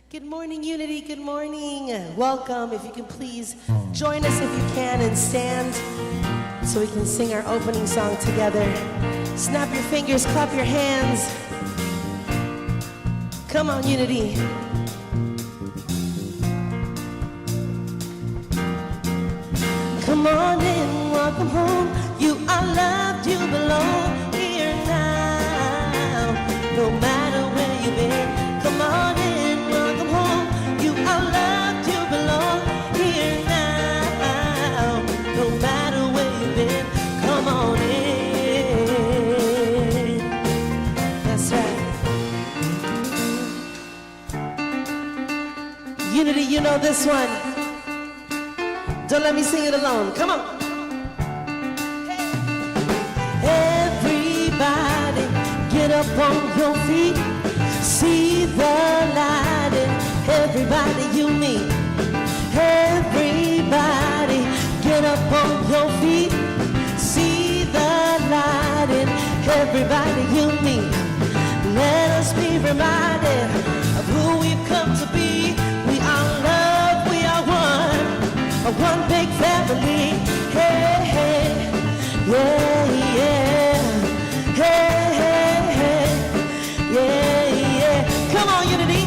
Good morning, Unity. Good morning. Welcome. If you can please join us if you can and stand so we can sing our opening song together. Snap your fingers, clap your hands. Come on, Unity. Come on in, welcome home. You are loved, you belong here now. No matter where you've been, come on in, welcome home. You are loved, you belong here now. No matter where you've been, come on in. That's right. Unity, you know this one. Don't let me sing it alone. Come on. Everybody, get up on your feet. See the light in everybody you meet. Everybody, get up on your feet. See the light in everybody you meet. Let us be reminded of who we've come to be. We are love, we are one big family. Hey, hey, yeah, yeah. Hey, hey, hey, yeah, yeah. Come on, Unity.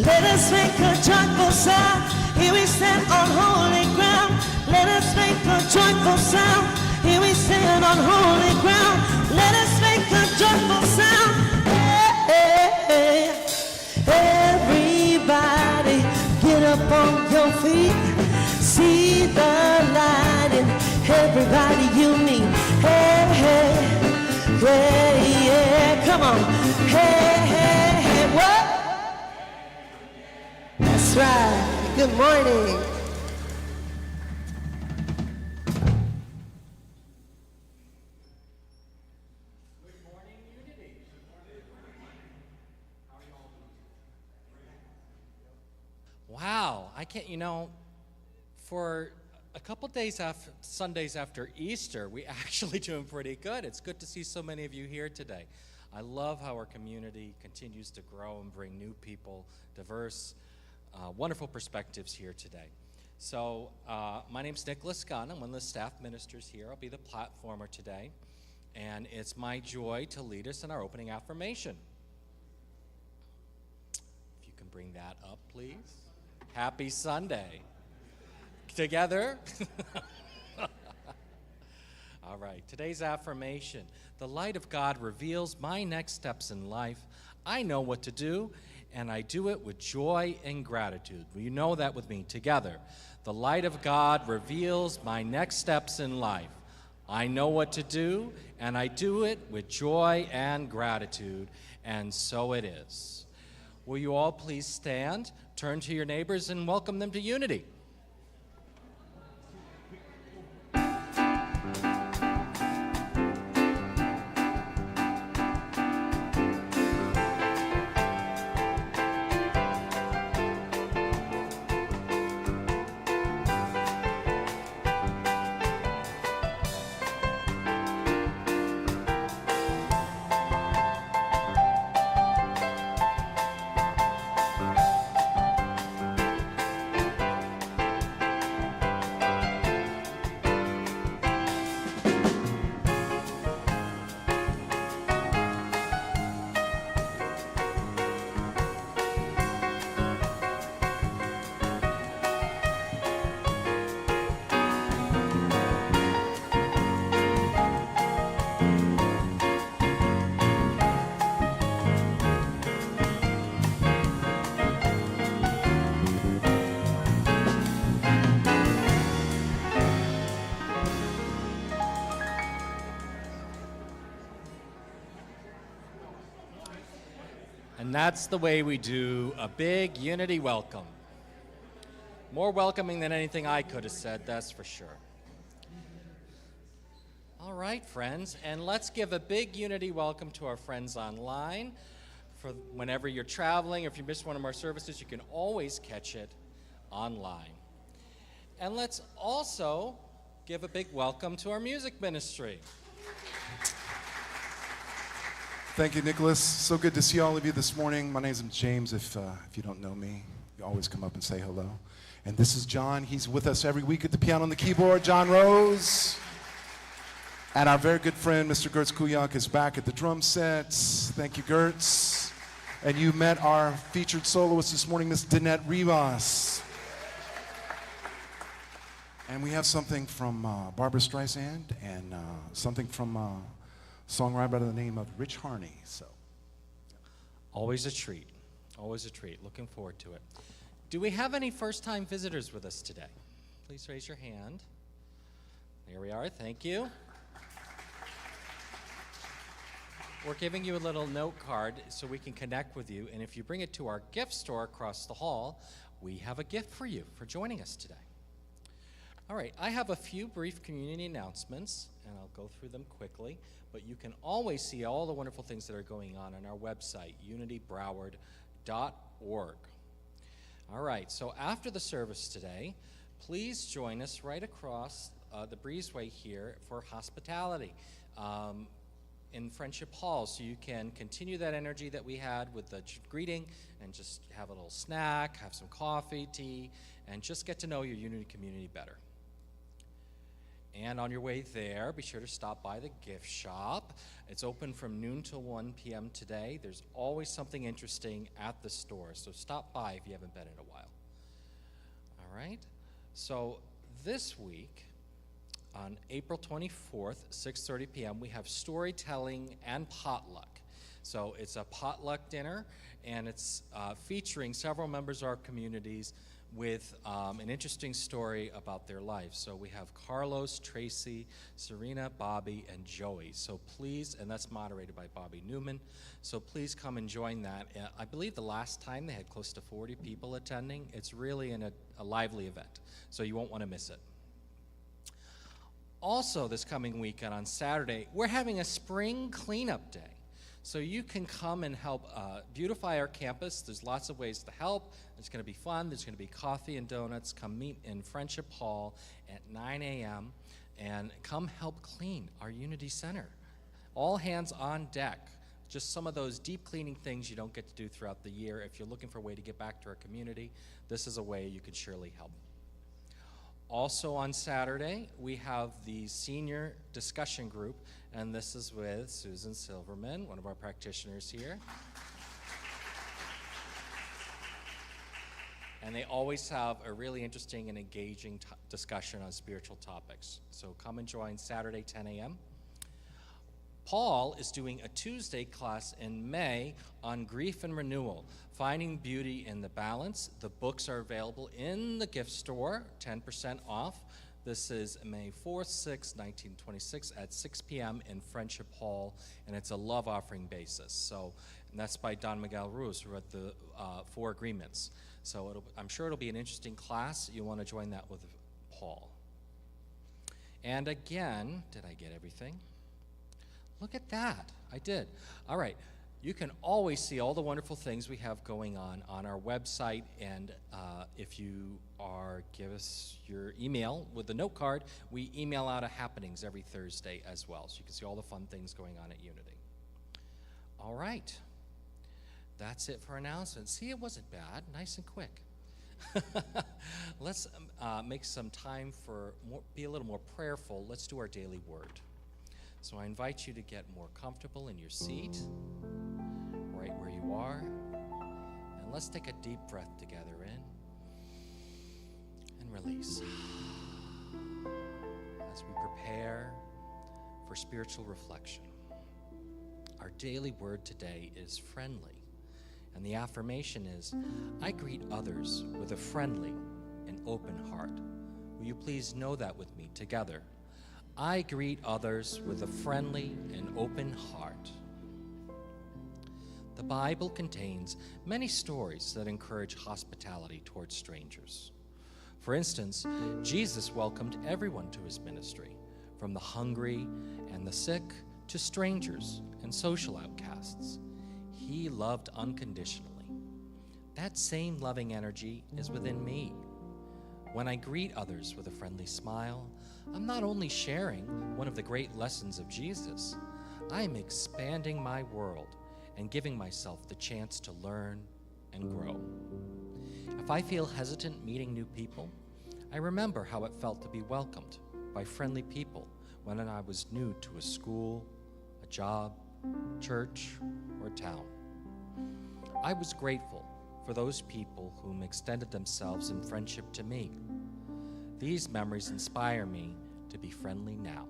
Let us make a joyful sound. Here we stand on holy ground. Let us make a joyful sound. Here we stand on holy ground. Let us make a joyful sound. Hey, hey, hey. Everybody, get up on your feet. See the light in everybody you meet. Hey, hey, yeah, yeah, come on. Hey, hey, hey, what? That's right. Good morning. Good morning, Unity. How are you all doing? Wow, I can't, for a couple days after Sundays after Easter, we actually doing pretty good. It's good to see so many of you here today. I love how our community continues to grow and bring new people, diverse, wonderful perspectives here today. So my name's Nicholas Gunn. I'm one of the staff ministers here. I'll be the platformer today. And it's my joy to lead us in our opening affirmation. If you can bring that up, please. Happy Sunday. Together? All right, today's affirmation. The light of God reveals my next steps in life. I know what to do, and I do it with joy and gratitude. Will you know that with me together? The light of God reveals my next steps in life. I know what to do, and I do it with joy and gratitude, and so it is. Will you all please stand, turn to your neighbors, and welcome them to Unity. And that's the way we do a big Unity welcome. More welcoming than anything I could have said, that's for sure. All right, friends, and let's give a big Unity welcome to our friends online. For whenever you're traveling, or if you miss one of our services, you can always catch it online. And let's also give a big welcome to our music ministry. Thank you, Nicholas. So good to see all of you this morning. My name is James. If you don't know me, you always come up and say hello. And this is John. He's with us every week at the piano and the keyboard, John Rose. And our very good friend, Mr. Gertz Kuyak, is back at the drum sets. Thank you, Gertz. And you met our featured soloist this morning, Miss Danette Rivas. And we have something from Barbara Streisand and something from a songwriter by the name of Rich Harney. So, Always a treat. Always a treat. Looking forward to it. Do we have any first-time visitors with us today? Please raise your hand. There we are. Thank you. We're giving you a little note card so we can connect with you. And if you bring it to our gift store across the hall, we have a gift for you for joining us today. All right, I have a few brief community announcements, and I'll go through them quickly, but you can always see all the wonderful things that are going on our website, unitybroward.org. All right, so after the service today, please join us right across the breezeway here for hospitality in Friendship Hall, so you can continue that energy that we had with the greeting and just have a little snack, have some coffee, tea, and just get to know your Unity community better. And on your way there, be sure to stop by the gift shop. It's open from noon till 1 p.m. today. There's always something interesting at the store, so stop by if you haven't been in a while. All right? So this week, on April 24th, 6:30 p.m., we have storytelling and potluck. So it's a potluck dinner, and it's featuring several members of our communities with an interesting story about their life. So we have Carlos, Tracy, Serena, Bobby, and Joey. So please, and that's moderated by Bobby Newman, so please come and join that. I believe the last time they had close to 40 people attending. It's really a lively event, so you won't want to miss it. Also this coming weekend on Saturday, we're having a spring cleanup day. So you can come and help beautify our campus. There's lots of ways to help. It's going to be fun. There's going to be coffee and donuts. Come meet in Friendship Hall at 9 a.m. and come help clean our Unity Center. All hands on deck. Just some of those deep cleaning things you don't get to do throughout the year. If you're looking for a way to get back to our community, this is a way you can surely help. Also on Saturday, we have the senior discussion group, and this is with Susan Silverman, one of our practitioners here. And they always have a really interesting and engaging discussion on spiritual topics. So come and join Saturday, 10 a.m. Paul is doing a Tuesday class in May on grief and renewal, finding beauty in the balance. The books are available in the gift store, 10% off. This is May 4th, 6th, 1926 at 6 p.m. in Friendship Hall, and it's a love offering basis. So, and that's by Don Miguel Ruiz, who wrote the 4 agreements. So I'm sure it'll be an interesting class. You'll want to join that with Paul. And again, did I get everything? Look at that. I did. All right. You can always see all the wonderful things we have going on our website, and if you give us your email with the note card, we email out a happenings every Thursday as well, so you can see all the fun things going on at Unity. All right. That's it for announcements. See, it wasn't bad. Nice and quick. Let's make some time for be a little more prayerful. Let's do our daily word. So I invite you to get more comfortable in your seat, right where you are. And let's take a deep breath together in and release. As we prepare for spiritual reflection, our daily word today is friendly. And the affirmation is, I greet others with a friendly and open heart. Will you please know that with me together? I greet others with a friendly and open heart. The Bible contains many stories that encourage hospitality towards strangers. For instance, Jesus welcomed everyone to his ministry, from the hungry and the sick to strangers and social outcasts. He loved unconditionally. That same loving energy is within me. When I greet others with a friendly smile, I'm not only sharing one of the great lessons of Jesus, I'm expanding my world and giving myself the chance to learn and grow. If I feel hesitant meeting new people, I remember how it felt to be welcomed by friendly people when I was new to a school, a job, church, or town. I was grateful for those people whom extended themselves in friendship to me. These memories inspire me to be friendly now.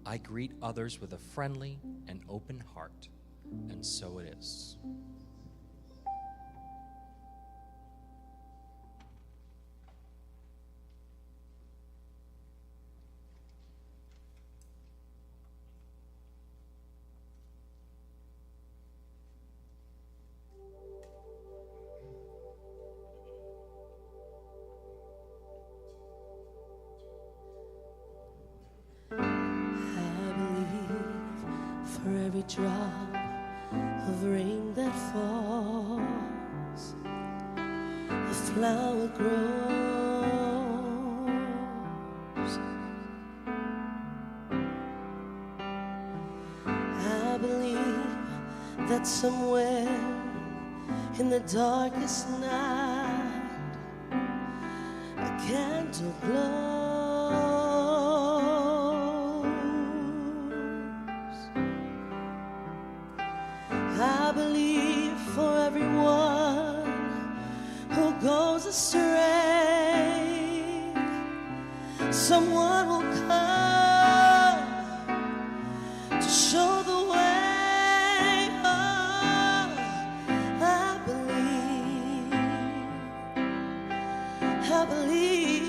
I greet others with a friendly and open heart, and so it is. For every drop of rain that falls, a flower grows. I believe that somewhere in the darkest night, a candle glows. I believe for everyone who goes astray, someone will come to show the way. Oh, I believe, I believe.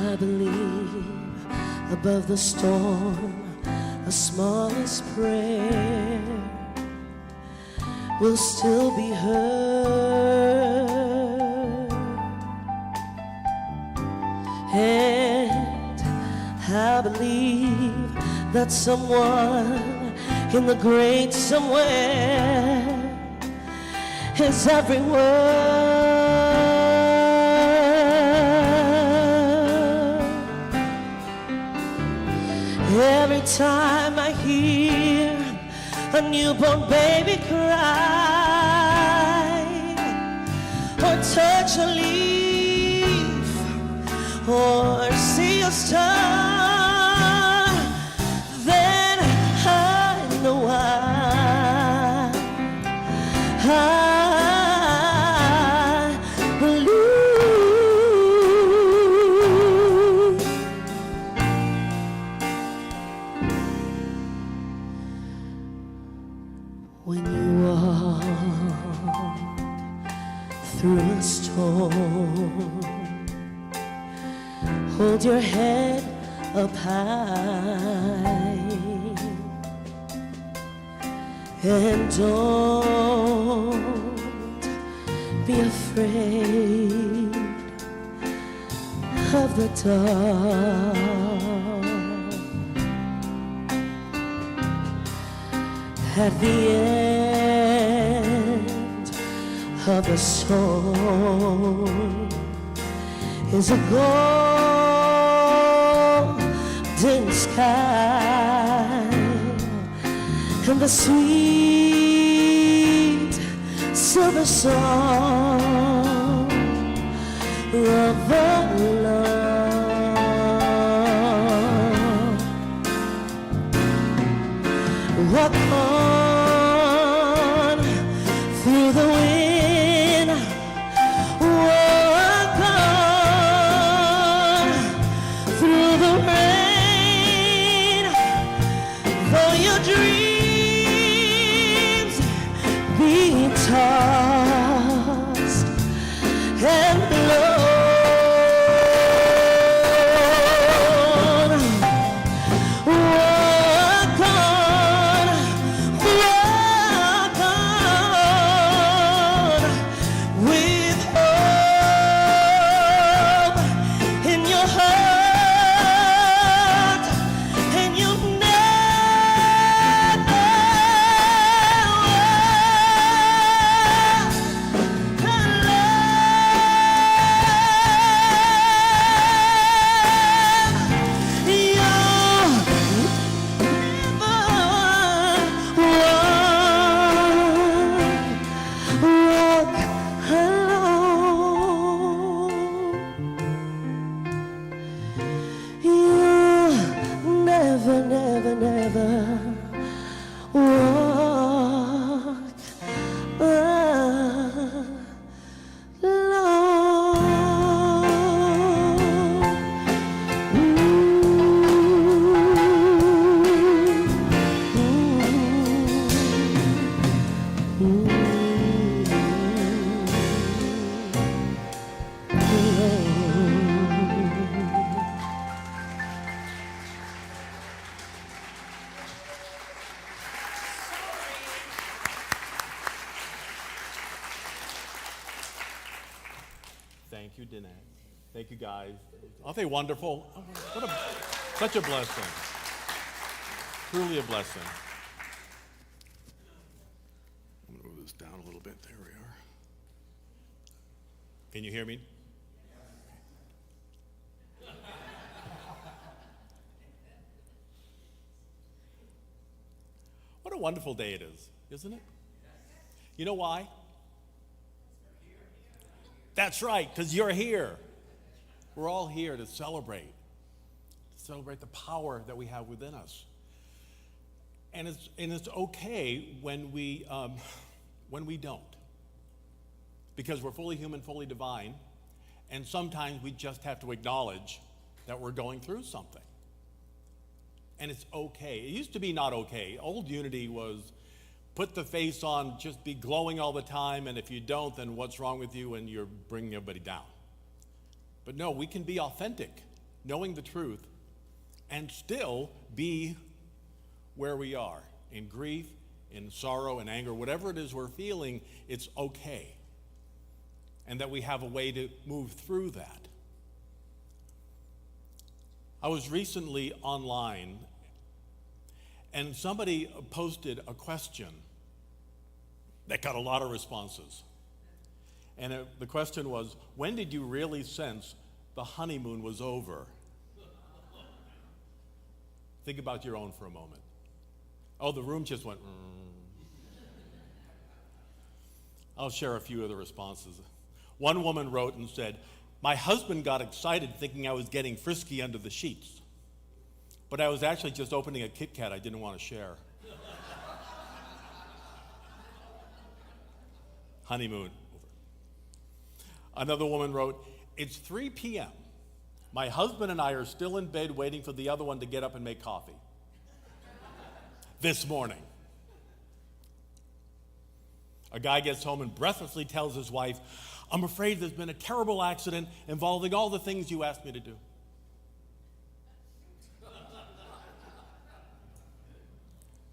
I believe above the storm, the smallest prayer will still be heard. And I believe that someone in the great somewhere is every word. Every time I hear a newborn baby cry, or touch a leaf, or see a star, then I know I believe. When you walk through a storm, hold your head up high and don't be afraid of the dark. At the end of the song is a golden sky and the sweet silver song of the Lord. Walk on through the wind, walk on through the rain, though your dreams be tossed and blown. Thank you, Danette. Thank you, guys. Aren't they wonderful? Such a blessing. Truly a blessing. I'm going to move this down a little bit. There we are. Can you hear me? What a wonderful day it is, isn't it? You know why? That's right, because you're here. We're all here to celebrate the power that we have within us. And it's okay when we don't, because we're fully human, fully divine, and sometimes we just have to acknowledge that we're going through something. And it's okay. It used to be not okay. Old unity was put the face on, just be glowing all the time, and if you don't, then what's wrong with you, and you're bringing everybody down. But no, we can be authentic, knowing the truth, and still be where we are, in grief, in sorrow, in anger, whatever it is we're feeling, it's okay. And that we have a way to move through that. I was recently online, and somebody posted a question that got a lot of responses. And the question was, when did you really sense the honeymoon was over? Think about your own for a moment. Oh, the room just went, I'll share a few of the responses. One woman wrote and said, my husband got excited thinking I was getting frisky under the sheets. But I was actually just opening a Kit Kat I didn't want to share. Honeymoon. Another woman wrote, it's 3 p.m. My husband and I are still in bed waiting for the other one to get up and make coffee. This morning. A guy gets home and breathlessly tells his wife, I'm afraid there's been a terrible accident involving all the things you asked me to do.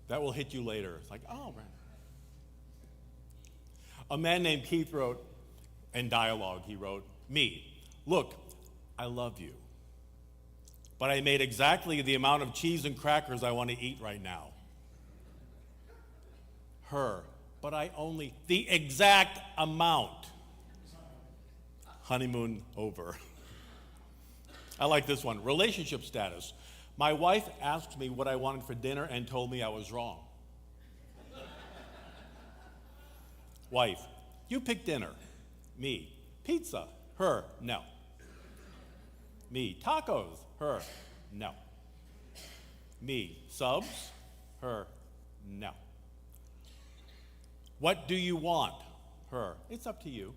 That will hit you later. It's like, oh, man. A man named Keith wrote, in dialogue, he wrote, me, look, I love you, but I made exactly the amount of cheese and crackers I want to eat right now. Her, but I only, the exact amount. Honeymoon over. I like this one. Relationship status. My wife asked me what I wanted for dinner and told me I was wrong. Wife, you pick dinner. Me, pizza. Her, no. Me, tacos. Her, no. Me, subs. Her, no. What do you want? Her, it's up to you.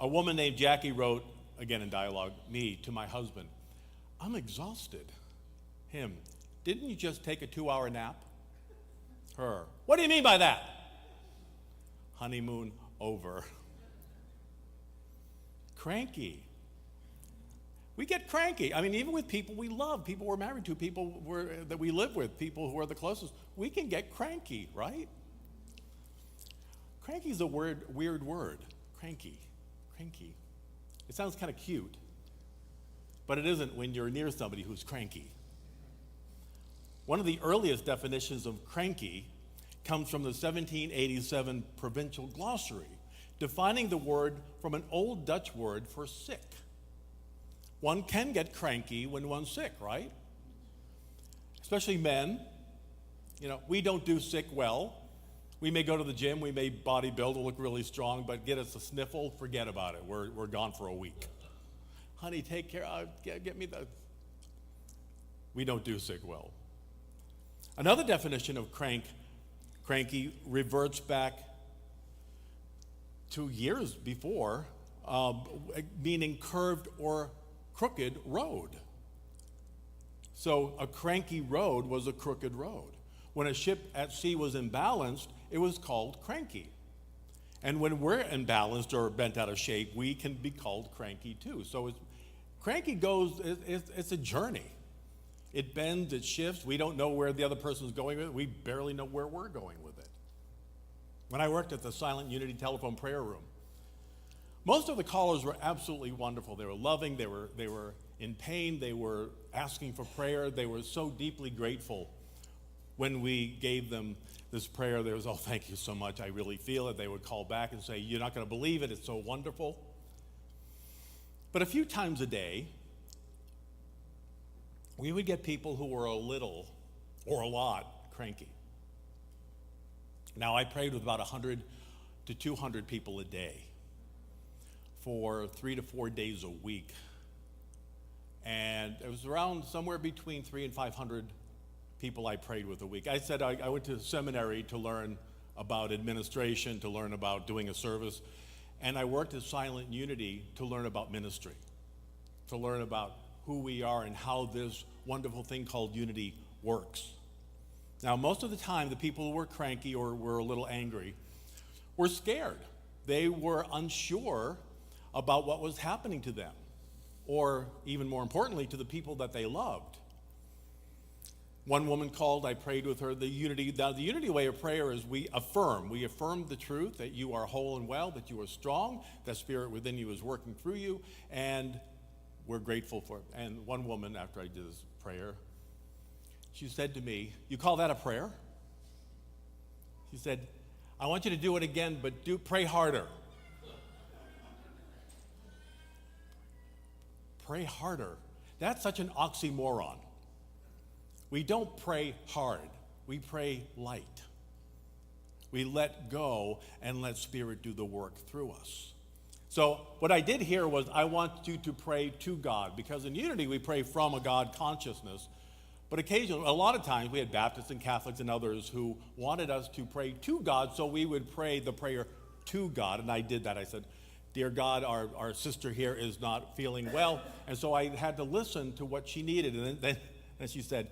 A woman named Jackie wrote, again in dialogue, me to my husband, I'm exhausted. Him, didn't you just take a 2-hour nap? Her, what do you mean by that? Honeymoon over. Cranky. We get cranky. I mean, even with people we love, people we're married to, people that we live with, people who are the closest, we can get cranky, right? Cranky is a weird word. Cranky. Cranky. It sounds kind of cute, but it isn't when you're near somebody who's cranky. One of the earliest definitions of cranky comes from the 1787 Provincial Glossary, defining the word from an old Dutch word for sick. One can get cranky when one's sick, right? Especially men. You know, we don't do sick well. We may go to the gym, we may bodybuild or look really strong, but get us a sniffle, forget about it. We're gone for a week. Honey, take care, get me the... We don't do sick well. Another definition of cranky reverts back to years before, meaning curved or crooked road. So a cranky road was a crooked road. When a ship at sea was imbalanced, it was called cranky. And when we're imbalanced or bent out of shape, we can be called cranky too. So cranky goes, it's a journey. It bends, it shifts. We don't know where the other person's going with it. We barely know where we're going with it. When I worked at the Silent Unity telephone prayer room, most of the callers were absolutely wonderful. They were loving, they were in pain, they were asking for prayer, they were so deeply grateful. When we gave them this prayer, there was, oh, thank you so much, I really feel it. They would call back and say, you're not going to believe it, it's so wonderful. But a few times a day, we would get people who were a little or a lot cranky. Now, I prayed with about 100 to 200 people a day for 3 to 4 days a week. And it was around somewhere between 300 and 500 people I prayed with a week. I said I went to seminary to learn about administration, to learn about doing a service, and I worked at Silent Unity to learn about ministry, to learn about who we are and how this wonderful thing called unity works. Now, most of the time, the people who were cranky or were a little angry were scared. They were unsure about what was happening to them, or even more importantly, to the people that they loved. One woman called, I prayed with her, the unity way of prayer is we affirm the truth that you are whole and well, that you are strong, that spirit within you is working through you, and we're grateful for it. And one woman, after I did this prayer, she said to me, you call that a prayer? She said, I want you to do it again, but pray harder. Pray harder. That's such an oxymoron. We don't pray hard. We pray light. We let go and let Spirit do the work through us. So what I did here was I want you to pray to God, because in unity we pray from a God consciousness. But occasionally, a lot of times, we had Baptists and Catholics and others who wanted us to pray to God, so we would pray the prayer to God. And I did that. I said, dear God, our sister here is not feeling well. And so I had to listen to what she needed. And then she said,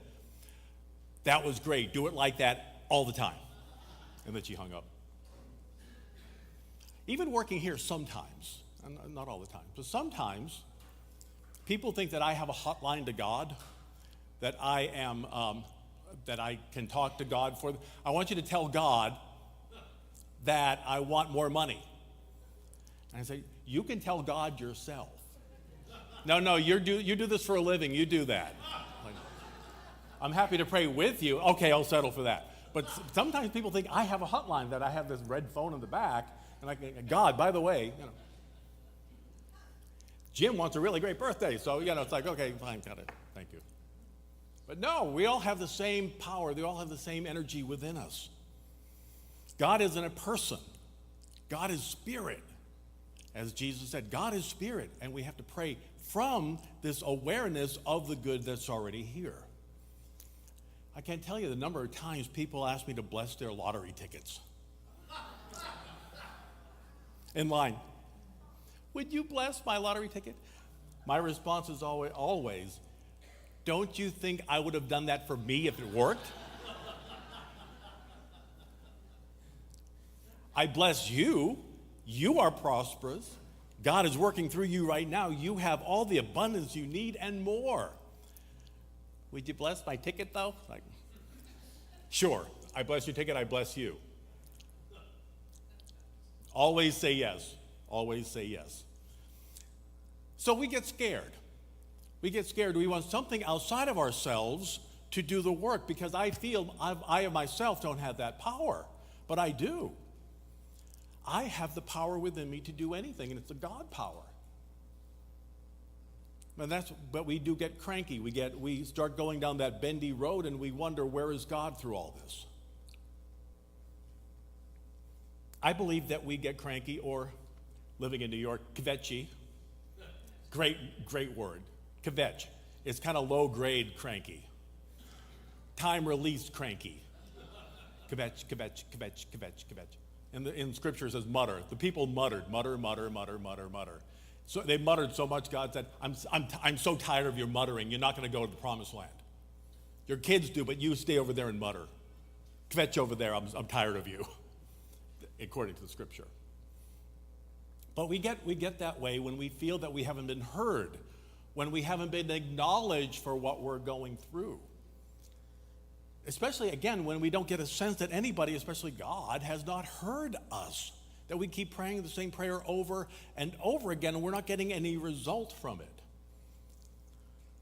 that was great. Do it like that all the time. And then she hung up. Even working here sometimes, not all the time, but sometimes people think that I have a hotline to God, that I can talk to God for. I want you to tell God that I want more money. And I say, you can tell God yourself. No, you do this for a living. You do that. Like, I'm happy to pray with you. Okay, I'll settle for that. But sometimes people think I have a hotline, that I have this red phone in the back, and I can, God, by the way, Jim wants a really great birthday, so it's like, okay, fine, got it. Thank you. But no, we all have the same power. They all have the same energy within us. God isn't a person. God is spirit. As Jesus said, God is spirit, and we have to pray from this awareness of the good that's already here. I can't tell you the number of times people ask me to bless their lottery tickets. In line, would you bless my lottery ticket? My response is always, don't you think I would have done that for me if it worked? I bless you. You are prosperous. God is working through you right now. You have all the abundance you need and more. Would you bless my ticket, though? Like, sure. I bless your ticket. I bless you. Always say yes. Always say yes. So we get scared. We get scared. We want something outside of ourselves to do the work, because I feel I myself don't have that power, but I do. I have the power within me to do anything, and it's a God power. But we do get cranky. We start going down that bendy road, and we wonder, where is God through all this? I believe that we get cranky, or living in New York, kvetchy. Great word. Kvetch. It's kind of low-grade cranky. Time-released cranky. Kvetch. In Scripture it says mutter. The people muttered, mutter. So they muttered so much, God said, I'm so tired of your muttering. You're not going to go to the promised land. Your kids do, but you stay over there and mutter. Kvetch over there, I'm tired of you, according to the Scripture. But we get that way when we feel that we haven't been heard when we haven't been acknowledged for what we're going through. Especially, again, when we don't get a sense that anybody, especially God, has not heard us. That we keep praying the same prayer over and over again, and we're not getting any result from it.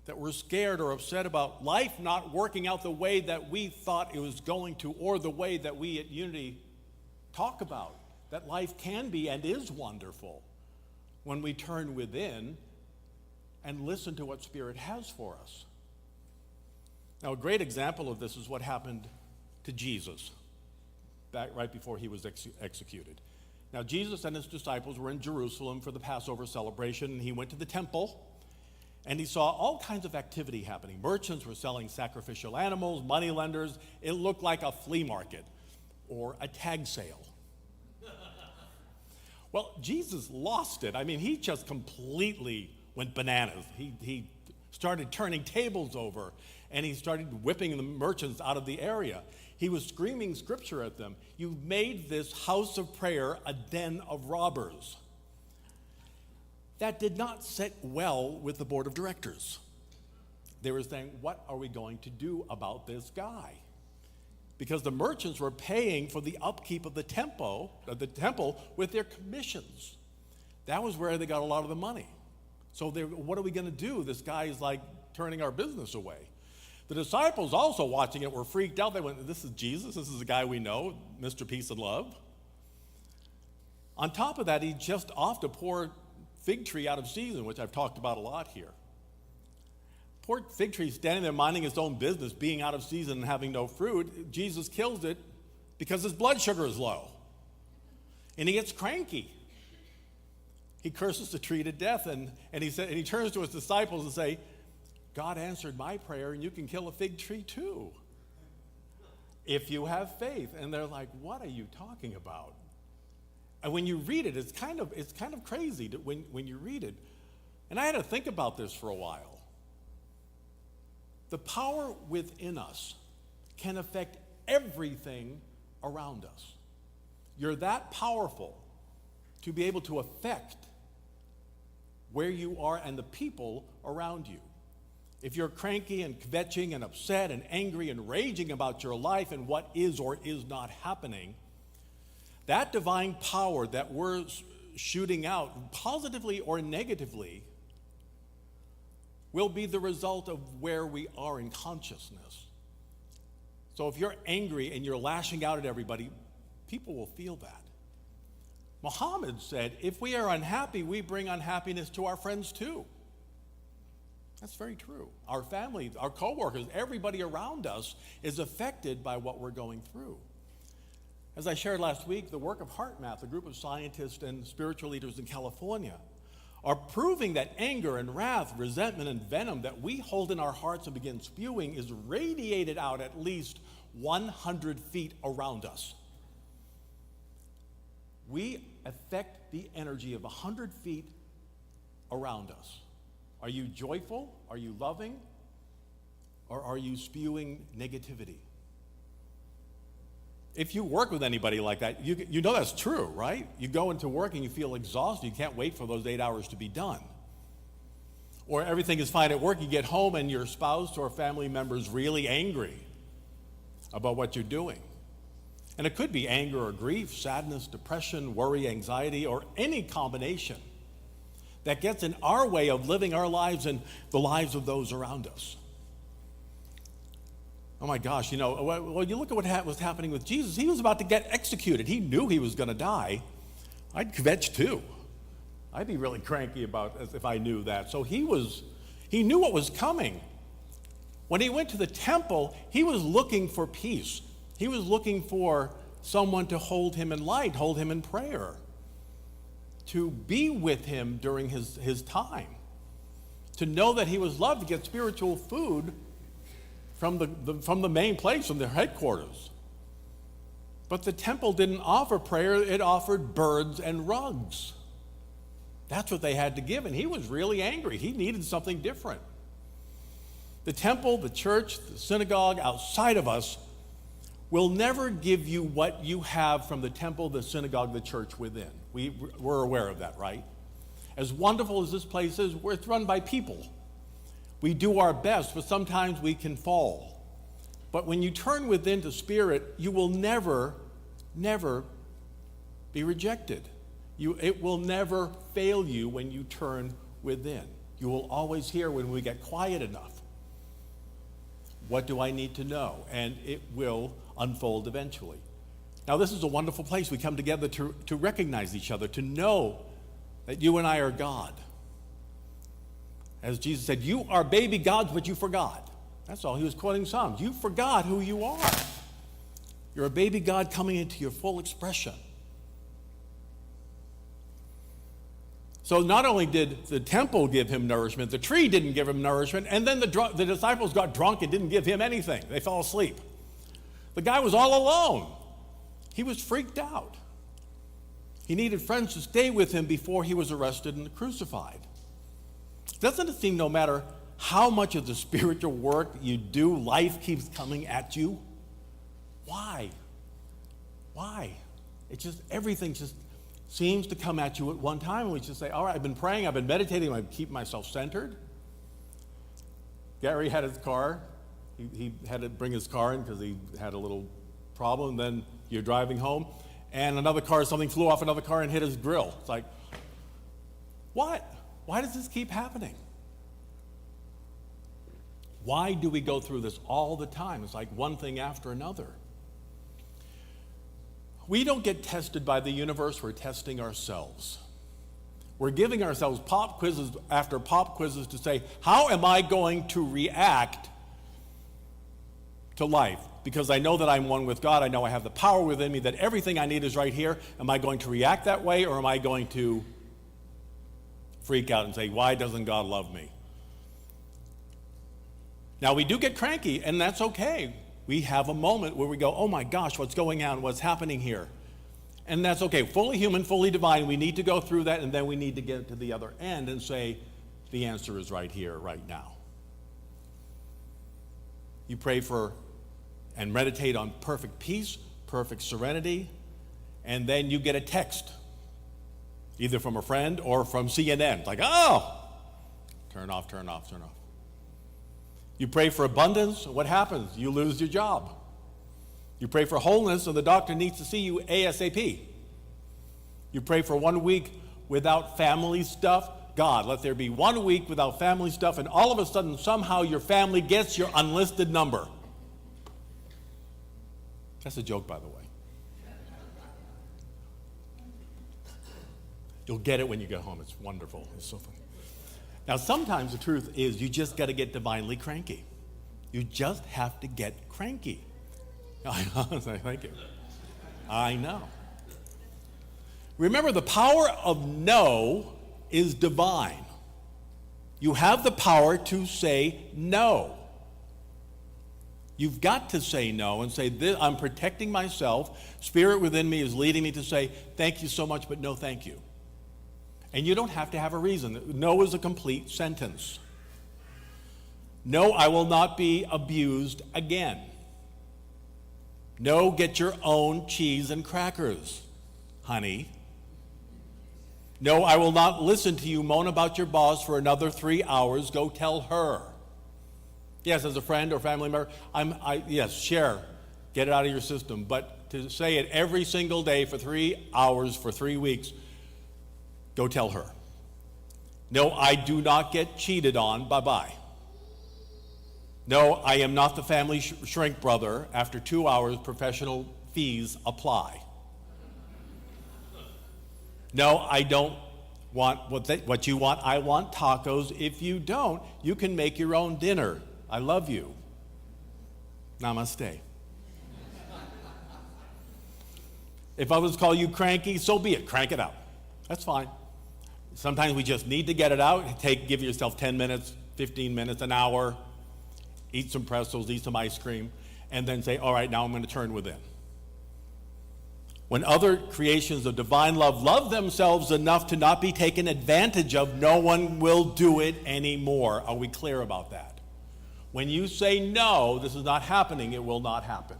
That we're scared or upset about life not working out the way that we thought it was going to, or the way that we at Unity talk about. That life can be and is wonderful when we turn within and listen to what Spirit has for us. Now, a great example of this is what happened to Jesus back right before he was executed. Now, Jesus and his disciples were in Jerusalem for the Passover celebration, and he went to the temple, and he saw all kinds of activity happening. Merchants were selling sacrificial animals, moneylenders. It looked like a flea market or a tag sale. Well, Jesus lost it. I mean, he just completely went bananas. He started turning tables over, and he started whipping the merchants out of the area. He was screaming scripture at them. "You've made this house of prayer a den of robbers." That did not sit well with the board of directors. They were saying, what are we going to do about this guy? Because the merchants were paying for the upkeep of the temple with their commissions. That was where they got a lot of the money. So what are we going to do? This guy is like turning our business away. The disciples also watching it were freaked out. They went, this is Jesus. This is the guy we know, Mr. Peace and Love. On top of that, he just offed a poor fig tree out of season, which I've talked about a lot here. Poor fig tree standing there minding its own business, being out of season and having no fruit. Jesus kills it because his blood sugar is low. And he gets cranky. He curses the tree to death, and he turns to his disciples and say, God answered my prayer, and you can kill a fig tree too, if you have faith. And they're like, what are you talking about? And when you read it, it's kind of crazy when you read it. And I had to think about this for a while. The power within us can affect everything around us. You're that powerful to be able to affect where you are and the people around you. If you're cranky and kvetching and upset and angry and raging about your life and what is or is not happening, that divine power that we're shooting out, positively or negatively, will be the result of where we are in consciousness. So if you're angry and you're lashing out at everybody, people will feel that. Muhammad said, if we are unhappy, we bring unhappiness to our friends too. That's very true. Our families, our coworkers, everybody around us is affected by what we're going through. As I shared last week, the work of HeartMath, a group of scientists and spiritual leaders in California, are proving that anger and wrath, resentment and venom that we hold in our hearts and begin spewing is radiated out at least 100 feet around us. We affect the energy of 100 feet around us. Are you joyful? Are you loving? Or are you spewing negativity? If you work with anybody like that, you know that's true, right? You go into work and you feel exhausted. You can't wait for those 8 hours to be done. Or everything is fine at work. You get home and your spouse or family member is really angry about what you're doing. And it could be anger or grief, sadness, depression, worry, anxiety, or any combination that gets in our way of living our lives and the lives of those around us. Oh my gosh, you look at what was happening with Jesus. He was about to get executed. He knew he was going to die. I'd kvetch too. I'd be really cranky about as if I knew that. So he knew what was coming. When he went to the temple, he was looking for peace. He was looking for someone to hold him in light, hold him in prayer, to be with him during his time, to know that he was loved, to get spiritual food from the main place, from their headquarters. But the temple didn't offer prayer, it offered birds and rugs. That's what they had to give, and he was really angry. He needed something different. The temple, the church, the synagogue outside of us will never give you what you have from the temple, the synagogue, the church within. We're aware of that, right? As wonderful as this place is, it's run by people. We do our best, but sometimes we can fall. But when you turn within to Spirit, you will never, never be rejected. It will never fail you when you turn within. You will always hear when we get quiet enough, what do I need to know? And it will unfold eventually. Now, this is a wonderful place. We come together to recognize each other, to know that you and I are God. As Jesus said, you are baby gods, but you forgot. That's all. He was quoting Psalms. You forgot who you are. You're a baby God coming into your full expression. So not only did the temple give him nourishment, the tree didn't give him nourishment, and then the disciples got drunk and didn't give him anything. They fell asleep. The guy was all alone. He was freaked out. He needed friends to stay with him before he was arrested and crucified. Doesn't it seem no matter how much of the spiritual work you do, life keeps coming at you? Why? Why? Everything just seems to come at you at one time, and we just say, all right, I've been praying, I've been meditating, I keep myself centered. Gary had his car. He had to bring his car in because he had a little problem. Then you're driving home, and something flew off another car and hit his grill. It's like, what? Why does this keep happening? Why do we go through this all the time? It's like one thing after another. We don't get tested by the universe, we're testing ourselves. We're giving ourselves pop quizzes after pop quizzes to say, how am I going to react to life? Because I know that I'm one with God, I know I have the power within me, that everything I need is right here. Am I going to react that way, or am I going to freak out and say, why doesn't God love me? Now, we do get cranky, and that's okay. We have a moment where we go, oh my gosh, what's going on? What's happening here? And that's okay. Fully human, fully divine. We need to go through that, and then we need to get to the other end and say, the answer is right here, right now. You pray for and meditate on perfect peace, perfect serenity, and then you get a text, either from a friend or from CNN. It's like, oh, turn off, turn off, turn off. You pray for abundance, what happens? You lose your job. You pray for wholeness, and the doctor needs to see you ASAP. You pray for 1 week without family stuff. God, let there be 1 week without family stuff, and all of a sudden, somehow your family gets your unlisted number. That's a joke, by the way. You'll get it when you get home. It's wonderful. It's so funny. Now, sometimes the truth is you just got to get divinely cranky. You just have to get cranky. I know. Thank you. I know. Remember, the power of no is divine. You have the power to say no. You've got to say no and say, I'm protecting myself. Spirit within me is leading me to say, thank you so much, but no thank you. And you don't have to have a reason. No is a complete sentence. No, I will not be abused again. No, get your own cheese and crackers, honey. No, I will not listen to you moan about your boss for another 3 hours. Go tell her. Yes, as a friend or family member, yes, share. Get it out of your system. But to say it every single day for 3 hours for 3 weeks, go tell her. No, I do not get cheated on. Bye-bye. No, I am not the family shrink brother. After 2 hours, professional fees apply. No, I don't want what you want. I want tacos. If you don't, you can make your own dinner. I love you. Namaste. If others call you cranky, so be it. Crank it out. That's fine. Sometimes we just need to get it out. Give yourself 10 minutes, 15 minutes, an hour. Eat some pretzels, eat some ice cream, and then say, all right, now I'm going to turn within. When other creations of divine love themselves enough to not be taken advantage of, no one will do it anymore. Are we clear about that? When you say, no, this is not happening, it will not happen.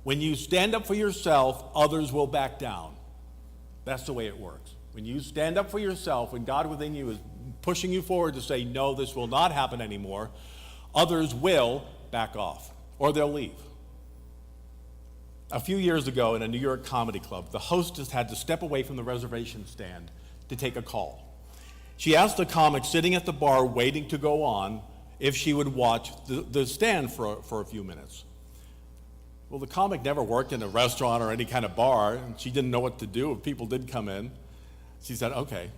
When you stand up for yourself, others will back down. That's the way it works. when you stand up for yourself, when God within you is pushing you forward to say, no, this will not happen anymore, others will back off or they'll leave. A few years ago in a New York comedy club, the hostess had to step away from the reservation stand to take a call. She asked the comic sitting at the bar waiting to go on if she would watch the stand for a few minutes. Well, the comic never worked in a restaurant or any kind of bar, and she didn't know what to do if people did come in. She said, okay.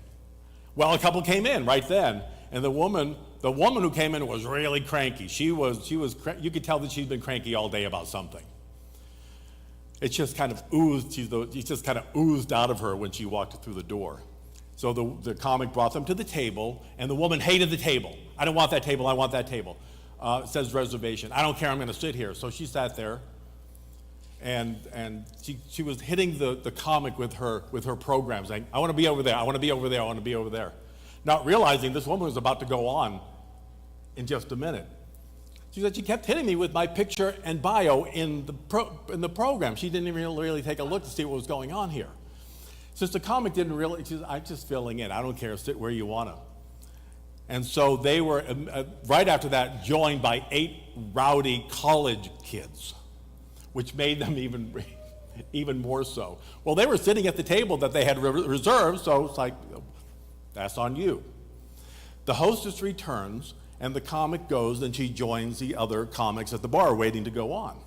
Well, a couple came in right then, and the woman who came in was really cranky. You could tell that she'd been cranky all day about something. It just kind of oozed out of her when she walked through the door. So the comic brought them to the table, and the woman hated the table. I don't want that table, I want that table. It says reservation. I don't care, I'm gonna sit here. So she sat there, and she was hitting the comic with her program, saying, I wanna be over there, I wanna be over there, I wanna be over there. Not realizing this woman was about to go on in just a minute. She said she kept hitting me with my picture and bio in the program. She didn't even really take a look to see what was going on here. Since the comic didn't really, she said, I'm just filling in. I don't care, sit where you want to. And so they were, right after that, joined by 8 rowdy college kids, which made them even more so. Well, they were sitting at the table that they had reserved, so it's like, that's on you. The hostess returns, and the comic goes, and she joins the other comics at the bar waiting to go on.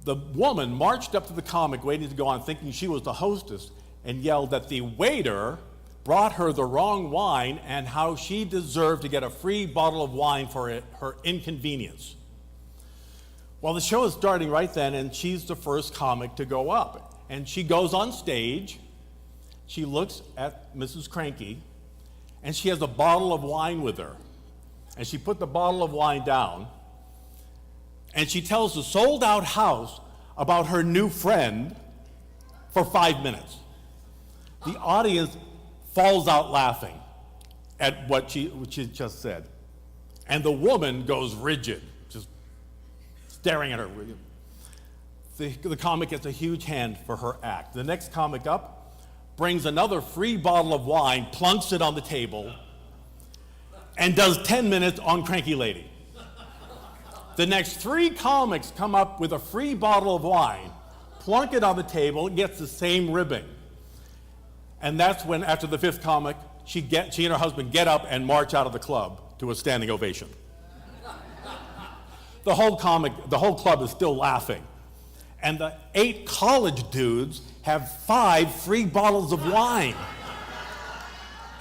The woman marched up to the comic waiting to go on, thinking she was the hostess, and yelled that the waiter brought her the wrong wine and how she deserved to get a free bottle of wine for her inconvenience. Well, the show is starting right then, and she's the first comic to go up. And she goes on stage, she looks at Mrs. Cranky, and she has a bottle of wine with her. And she put the bottle of wine down, and she tells the sold-out house about her new friend for 5 minutes. The audience falls out laughing at what she just said. And the woman goes rigid, just staring at her. The comic gets a huge hand for her act. The next comic up brings another free bottle of wine, plunks it on the table, and does 10 minutes on Cranky Lady. The next 3 comics come up with a free bottle of wine, plunk it on the table, and gets the same ribbing. And that's when, after the 5th comic, she and her husband get up and march out of the club to a standing ovation. The whole club is still laughing. And the 8 college dudes have 5 free bottles of wine.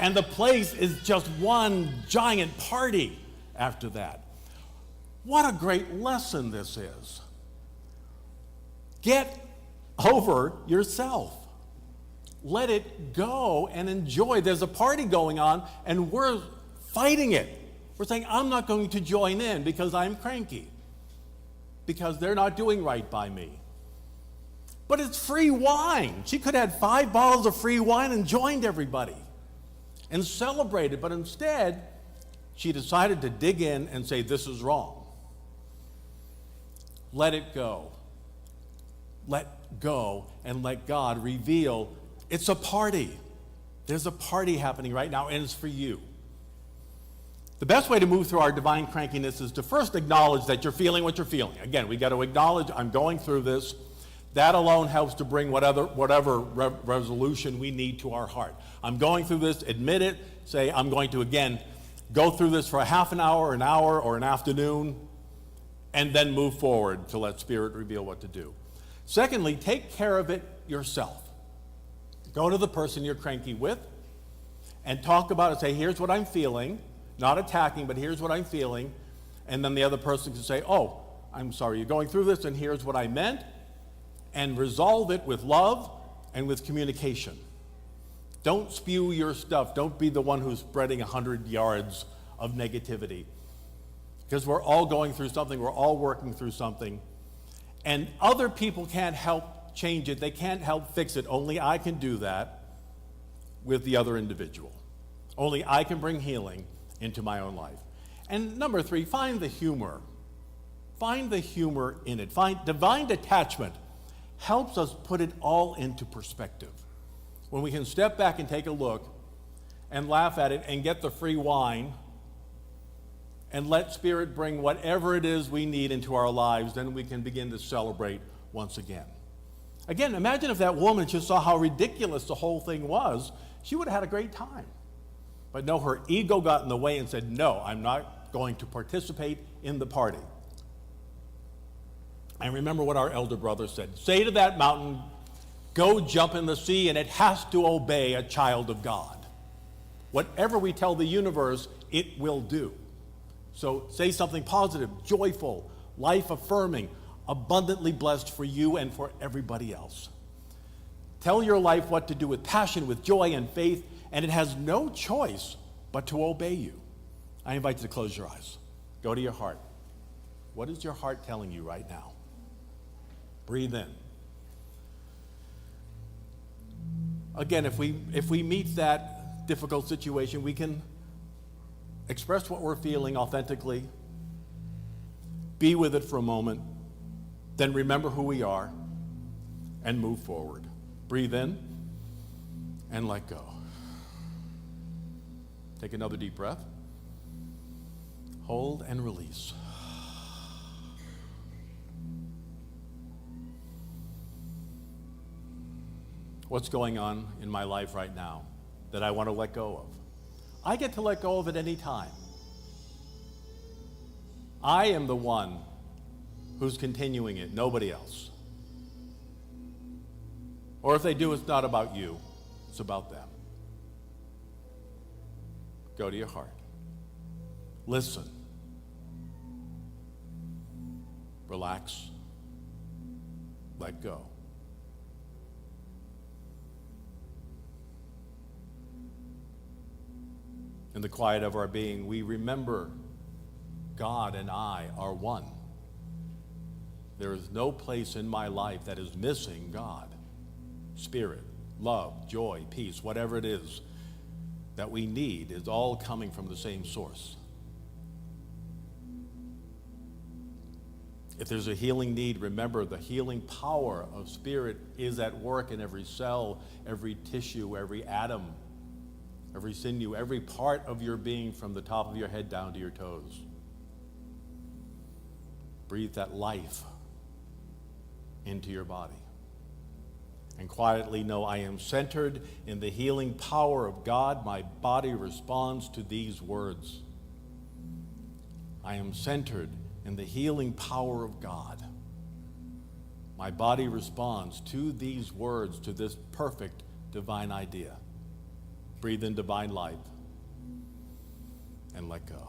And the place is just one giant party after that. What a great lesson this is. Get over yourself. Let it go and enjoy. There's a party going on, and we're fighting it. We're saying, I'm not going to join in because I'm cranky, because they're not doing right by me. But it's free wine. She could have had 5 bottles of free wine and joined everybody and celebrated, but instead, she decided to dig in and say, this is wrong. Let it go. Let go and let God reveal it's a party. There's a party happening right now, and it's for you. The best way to move through our divine crankiness is to first acknowledge that you're feeling what you're feeling. Again, we got to acknowledge I'm going through this. That alone helps to bring whatever resolution we need to our heart. I'm going through this, admit it, say I'm going to, again, go through this for a half an hour, or an afternoon, and then move forward to let Spirit reveal what to do. Secondly, take care of it yourself. Go to the person you're cranky with and talk about it. Say, here's what I'm feeling. Not attacking, but here's what I'm feeling. And then the other person can say, oh, I'm sorry, you're going through this, and here's what I meant. And resolve it with love and with communication. Don't spew your stuff. Don't be the one who's spreading 100 yards of negativity. Because we're all going through something. We're all working through something. And other people can't help change it. They can't help fix it. Only I can do that with the other individual. Only I can bring healing into my own life. And number 3, find the humor. Find the humor in it. Find divine detachment helps us put it all into perspective. when we can step back and take a look and laugh at it and get the free wine and let Spirit bring whatever it is we need into our lives, then we can begin to celebrate once again. Again, imagine if that woman just saw how ridiculous the whole thing was. She would have had a great time. But no, her ego got in the way and said, no, I'm not going to participate in the party. And remember what our elder brother said. Say to that mountain, go jump in the sea, and it has to obey a child of God. Whatever we tell the universe, it will do. So say something positive, joyful, life-affirming, abundantly blessed for you and for everybody else. Tell your life what to do with passion, with joy and faith, and it has no choice but to obey you. I invite you to close your eyes. Go to your heart. What is your heart telling you right now? Breathe in. Again, if we meet that difficult situation, we can express what we're feeling authentically, be with it for a moment, then remember who we are, and move forward. Breathe in and let go. Take another deep breath. Hold and release. What's going on in my life right now that I want to let go of? I get to let go of it any time. I am the one who's continuing it, nobody else. Or if they do, it's not about you, it's about them. Go to your heart. Listen. Relax. Let go. In the quiet of our being, we remember God and I are one. There is no place in my life that is missing God. Spirit, love, joy, peace, whatever it is that we need is all coming from the same source. If there's a healing need, remember the healing power of Spirit is at work in every cell, every tissue, every atom, every sinew, every part of your being from the top of your head down to your toes. Breathe that life into your body. And quietly know I am centered in the healing power of God. My body responds to these words. I am centered in the healing power of God. My body responds to these words, to this perfect divine idea. Breathe in divine life and let go.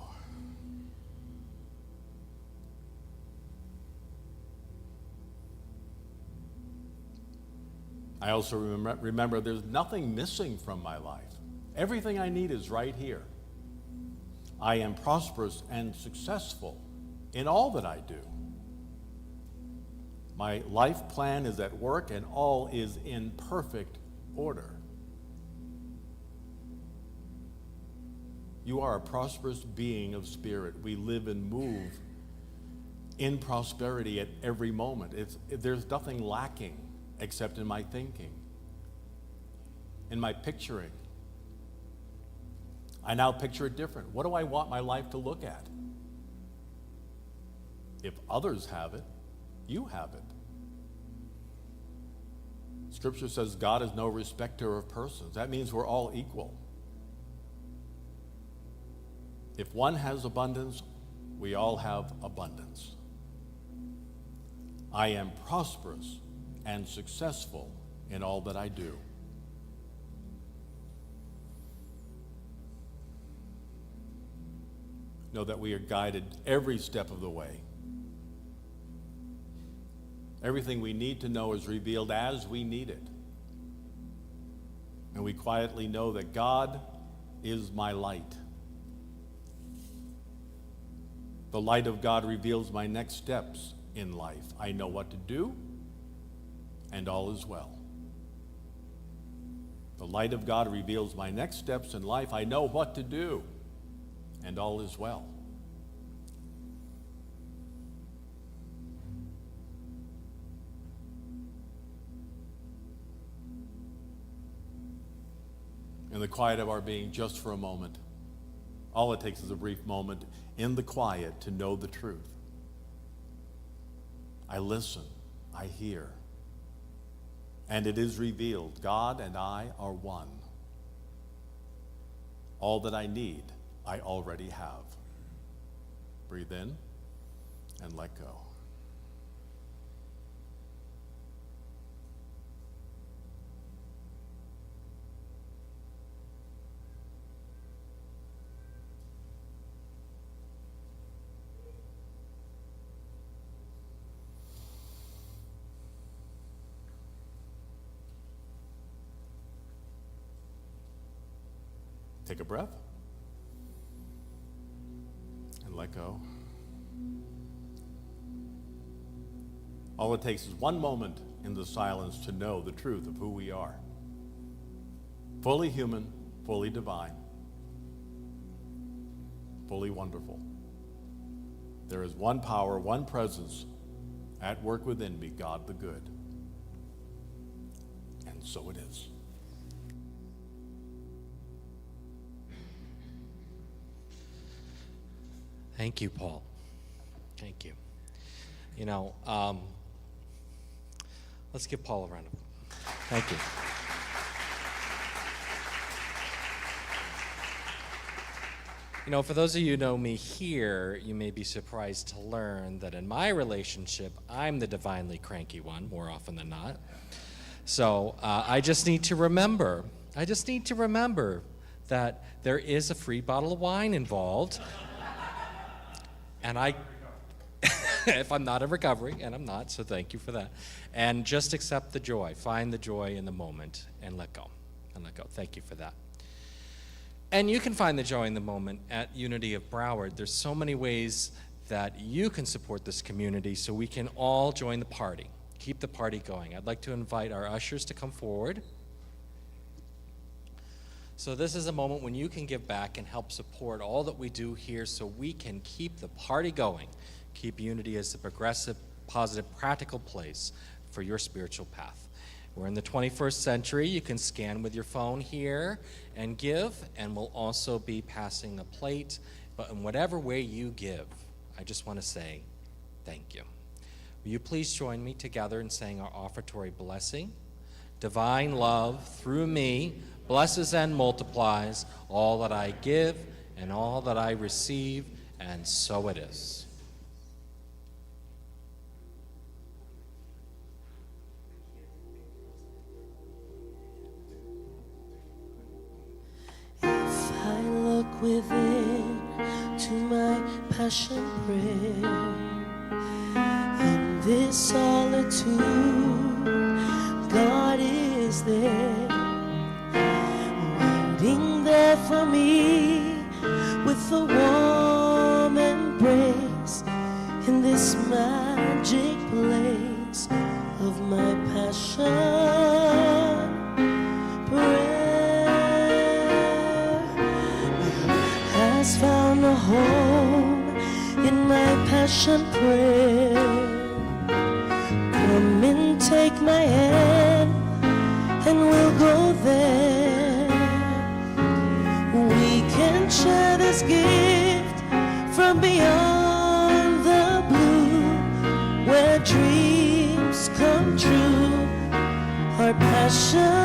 I also remember there's nothing missing from my life. Everything I need is right here. I am prosperous and successful in all that I do. My life plan is at work and all is in perfect order. You are a prosperous being of spirit. We live and move in prosperity at every moment. There's nothing lacking except in my thinking, in my picturing. I now picture it different. What do I want my life to look at? If others have it, you have it. Scripture says God is no respecter of persons. That means we're all equal. If one has abundance, we all have abundance. I am prosperous and successful in all that I do. Know that we are guided every step of the way. Everything we need to know is revealed as we need it. And we quietly know that God is my light. The light of God reveals my next steps in life. I know what to do, and all is well. The light of God reveals my next steps in life. I know what to do, and all is well. the quiet of our being just for a moment. All it takes is a brief moment in the quiet to know the truth. I listen, I hear, and it is revealed. God and I are one. All that I need, I already have. Breathe in and let go. Take a breath and let go. All it takes is one moment in the silence to know the truth of who we are. Fully human, fully divine, fully wonderful. There is one power, one presence at work within me, God the good. And so it is. Thank you, Paul. Thank you. Let's give Paul a round of applause. Thank you. For those of you who know me here, you may be surprised to learn that in my relationship, I'm the divinely cranky one more often than not. So I just need to remember that there is a free bottle of wine involved. And if I'm not in recovery, and I'm not, so thank you for that. And just accept the joy. Find the joy in the moment and let go. And let go. Thank you for that. And you can find the joy in the moment at Unity of Broward. There's so many ways that you can support this community so we can all join the party. Keep the party going. I'd like to invite our ushers to come forward. So this is a moment when you can give back and help support all that we do here so we can keep the party going. Keep Unity as a progressive, positive, practical place for your spiritual path. We're in the 21st century. You can scan with your phone here and give, and we'll also be passing a plate. But in whatever way you give, I just want to say thank you. Will you please join me together in saying our offertory blessing? Divine love, through me, blesses and multiplies all that I give and all that I receive, and so it is. If I look within to my passion prayer, in this solitude, God is there, waiting there for me with a warm embrace in this magic place of my passion prayer. My heart has found a home in my passion prayer. Come and take my hand and we'll go there. We can share this gift from beyond the blue, where dreams come true. Our passion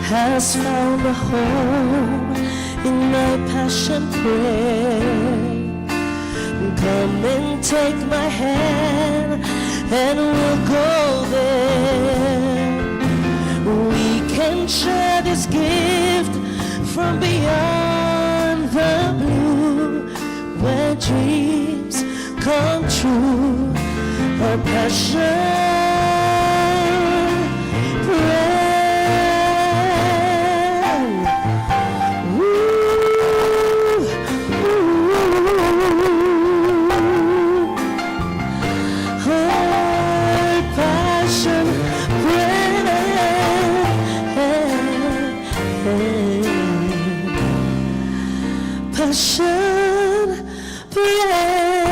has found a home in my passion prayer. Come and take my hand and we'll go there. We can share this gift from beyond the blue, where dreams come true. Our passion passion pray.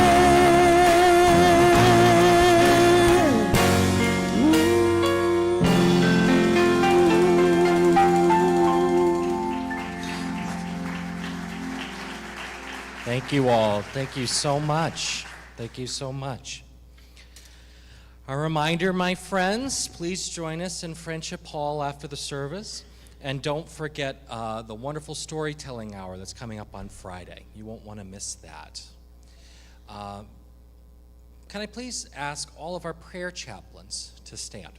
Thank you all. Thank you so much. Thank you so much. A reminder, my friends, please join us in Friendship Hall after the service. And don't forget the wonderful storytelling hour that's coming up on Friday. You won't want to miss that. Can I please ask all of our prayer chaplains to stand?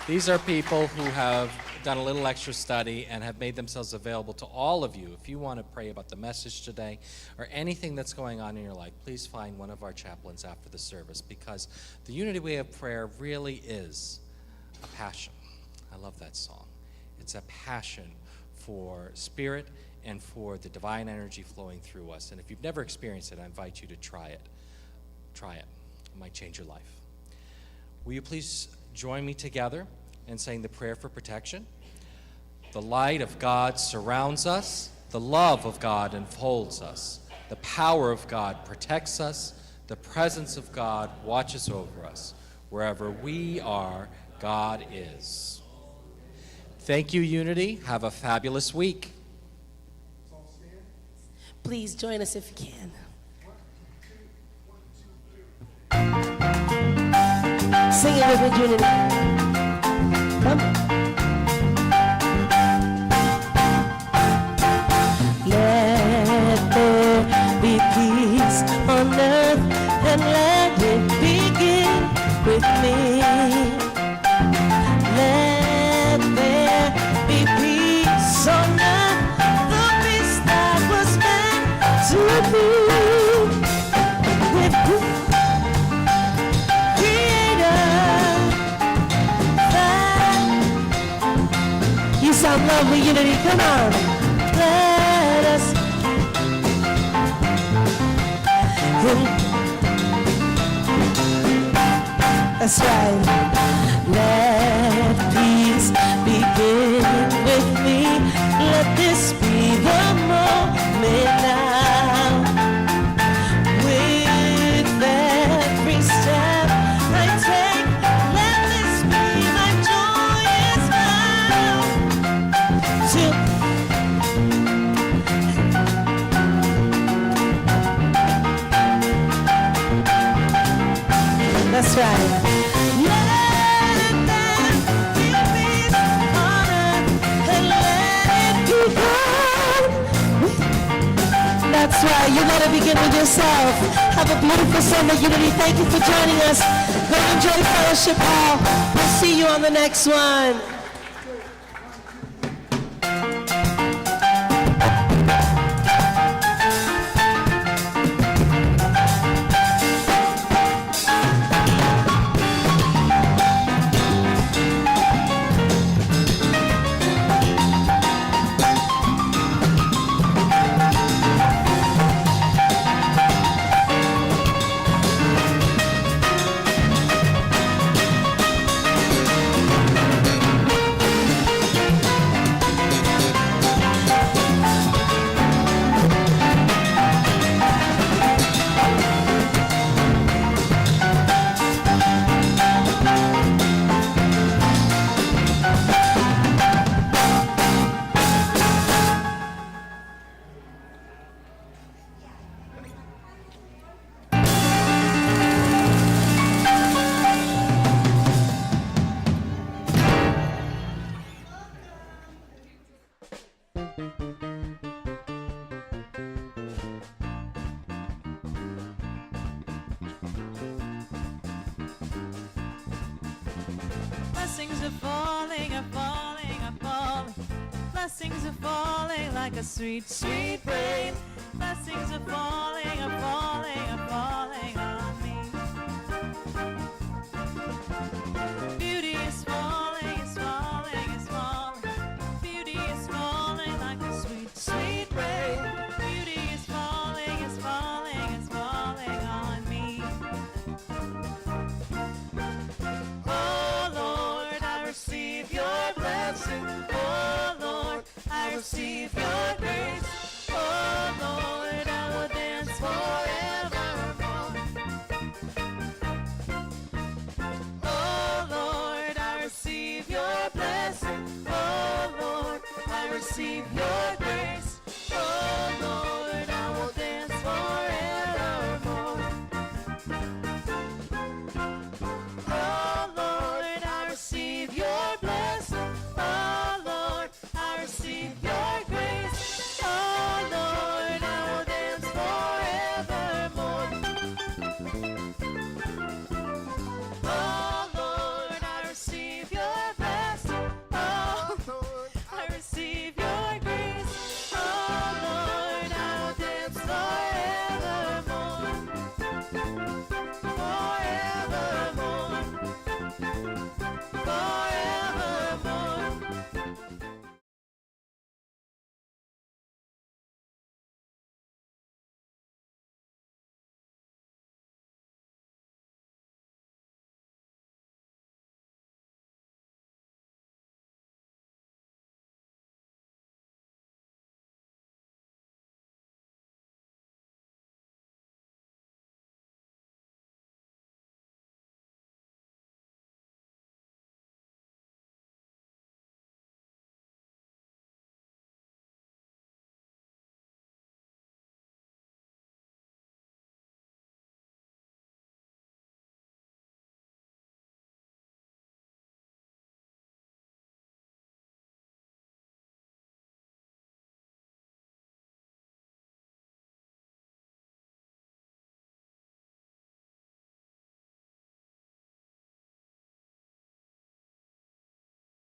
These are people who have done a little extra study and have made themselves available to all of you. If you want to pray about the message today or anything that's going on in your life, please find one of our chaplains after the service, because the Unity Way of Prayer really is a passion. I love that song. It's a passion for spirit and for the divine energy flowing through us. And if you've never experienced it, I invite you to try it. Try it. It might change your life. Will you please join me together in saying the prayer for protection? The light of God surrounds us. The love of God enfolds us. The power of God protects us. The presence of God watches over us. Wherever we are, God is. Thank you, Unity. Have a fabulous week. Please join us if you can. Sing it with me, Unity. Come. Let there be peace on earth, and let it begin with me. Let there be peace on earth, the peace that was meant to be. With Creator, you sound lovely, Unity. Come on, let us. That's right. Let peace begin with me. Let this be the moment now. With every step I take, let this be my joyous vow. That's right. Let there be peace on earth, and let it begin. That's right. You let it begin with yourself. Have a beautiful Sunday, Unity. Thank you for joining us. Go enjoy Fellowship Hall. We'll see you on the next one. Blessings are falling, are falling, are falling. Blessings are falling like a sweet, sweet rain. Blessings are falling, are falling, are falling on me. Beauty is falling, is falling, is falling. Beauty is falling like a sweet, sweet rain. Beauty is falling, is falling, is falling on me. Oh Lord, I receive your blessing. receive your grace. Oh Lord, I will dance forevermore. Oh Lord, I receive your blessing. Oh Lord, I receive your